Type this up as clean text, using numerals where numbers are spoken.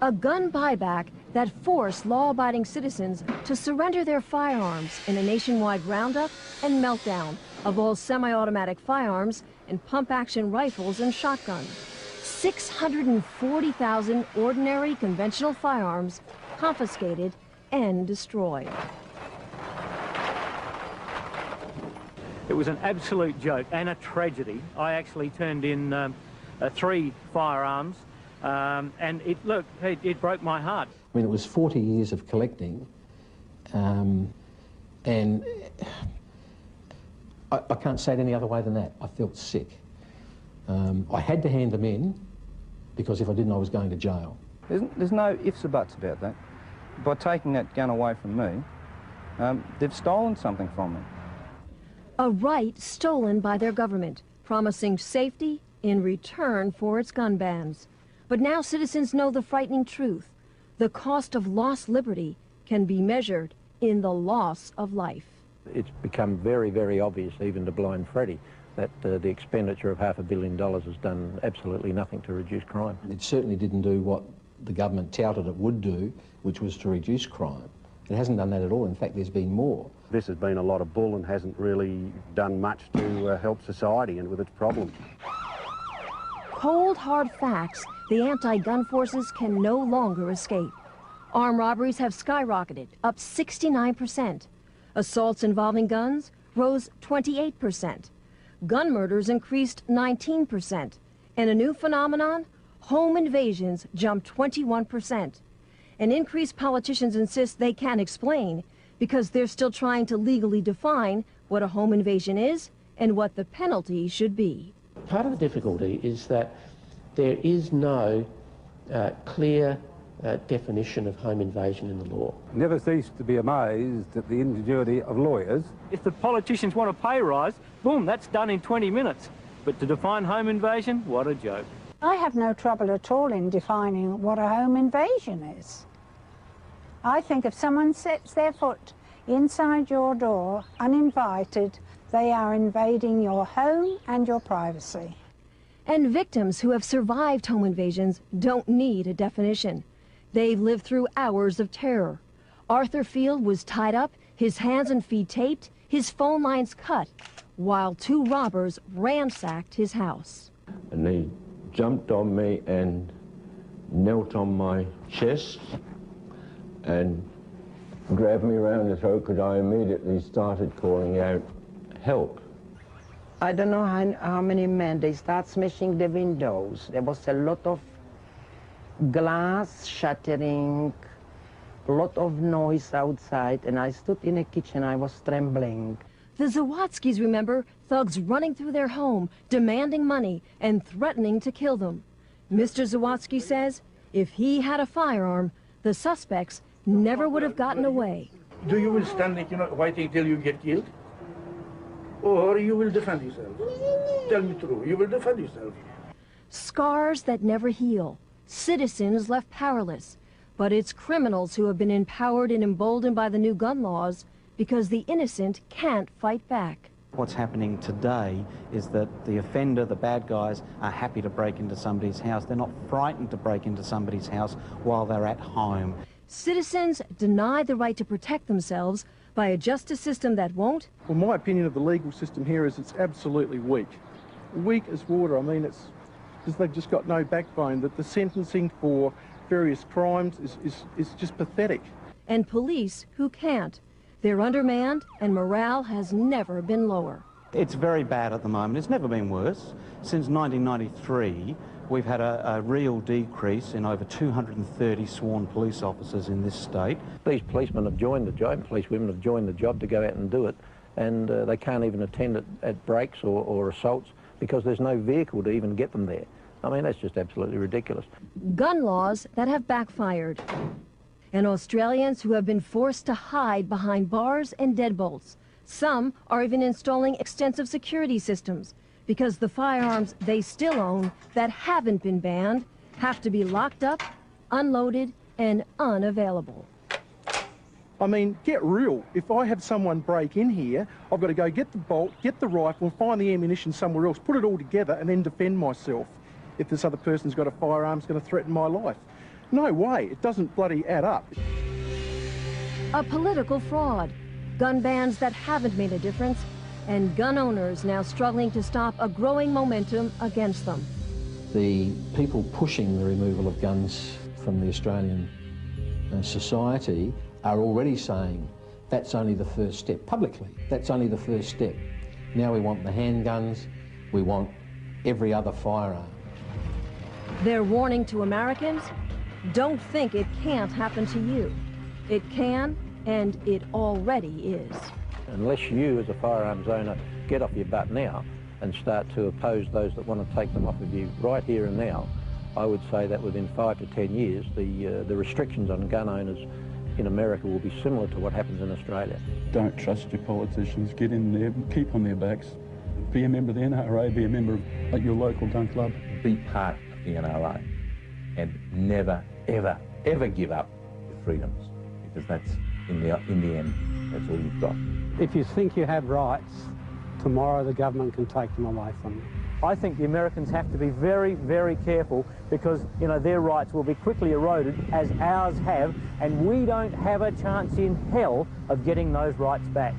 A gun buyback that forced law-abiding citizens to surrender their firearms in a nationwide roundup and meltdown of all semi-automatic firearms and pump-action rifles and shotguns. 640,000 ordinary conventional firearms confiscated and destroyed. It was an absolute joke and a tragedy. I actually turned in 3 firearms, and it broke my heart. I mean, it was 40 years of collecting, and I can't say it any other way than that. I felt sick. I had to hand them in, because if I didn't, I was going to jail. There's no ifs or buts about that. By taking that gun away from me, they've stolen something from me. A right stolen by their government, promising safety in return for its gun bans. But now citizens know the frightening truth. The cost of lost liberty can be measured in the loss of life. It's become very, very obvious, even to Blind Freddy, that the expenditure of $500 million has done absolutely nothing to reduce crime. It certainly didn't do what the government touted it would do, which was to reduce crime. It hasn't done that at all. In fact, there's been more. This has been a lot of bull and hasn't really done much to help society and with its problems. Cold, hard facts the anti-gun forces can no longer escape. Armed robberies have skyrocketed, up 69%. Assaults involving guns rose 28%. Gun murders increased 19%. And a new phenomenon, home invasions jumped 21%. An increase politicians insist they can't explain because they're still trying to legally define what a home invasion is and what the penalty should be. Part of the difficulty is that there is no clear definition of home invasion in the law. Never cease to be amazed at the ingenuity of lawyers. If the politicians want a pay rise, boom, that's done in 20 minutes. But to define home invasion, what a joke. I have no trouble at all in defining what a home invasion is. I think if someone sets their foot inside your door uninvited, they are invading your home and your privacy. And victims who have survived home invasions don't need a definition. They've lived through hours of terror. Arthur Field was tied up, his hands and feet taped, his phone lines cut, while 2 robbers ransacked his house. And they jumped on me and knelt on my chest and grabbed me around the throat because I immediately started calling out, help. I don't know how many men, they start smashing the windows. There was a lot of glass shattering, a lot of noise outside, and I stood in the kitchen, I was trembling. The Zawadzkis remember thugs running through their home, demanding money and threatening to kill them. Mr. Zawadzki says if he had a firearm, the suspects never would have gotten away. Do you will stand it, waiting till you get killed? Or you will defend yourself? Tell me true, you will defend yourself. Scars that never heal, citizens left powerless. But it's criminals who have been empowered and emboldened by the new gun laws because the innocent can't fight back. What's happening today is that the offender, the bad guys, are happy to break into somebody's house. They're not frightened to break into somebody's house while they're at home. Citizens denied the right to protect themselves by a justice system that won't. Well, my opinion of the legal system here is it's absolutely weak. Weak as water. I mean, it's because they've just got no backbone. That the sentencing for various crimes is just pathetic. And police who can't. They're undermanned and morale has never been lower. It's very bad at the moment. It's never been worse. Since 1993, we've had a real decrease in over 230 sworn police officers in this state. These policemen have joined the job, policewomen have joined the job to go out and do it, and they can't even attend at breaks or assaults because there's no vehicle to even get them there. I mean, that's just absolutely ridiculous. Gun laws that have backfired. And Australians who have been forced to hide behind bars and deadbolts. Some are even installing extensive security systems because the firearms they still own that haven't been banned have to be locked up, unloaded, and unavailable. I mean, get real. If I have someone break in here, I've got to go get the bolt, get the rifle, find the ammunition somewhere else, put it all together, and then defend myself if this other person's got a firearm that's going to threaten my life. No way, it doesn't bloody add up. A political fraud, gun bans that haven't made a difference, and gun owners now struggling to stop a growing momentum against them. The people pushing the removal of guns from the Australian society are already saying that's only the first step, publicly, that's only the first step. Now we want the handguns, we want every other firearm. They're warning to Americans, don't think it can't happen to you. It can, and it already is. Unless you, as a firearms owner, get off your butt now and start to oppose those that want to take them off of you right here and now, I would say that within 5 to 10 years, the restrictions on gun owners in America will be similar to what happens in Australia. Don't trust your politicians. Get in there, keep on their backs. Be a member of the NRA, be a member of your local gun club. Be part of the NRA and never, ever, ever give up your freedoms, because that's, in the end, that's all you've got. If you think you have rights, tomorrow the government can take them away from you. I think the Americans have to be very, very careful, because, you know, their rights will be quickly eroded, as ours have, and we don't have a chance in hell of getting those rights back.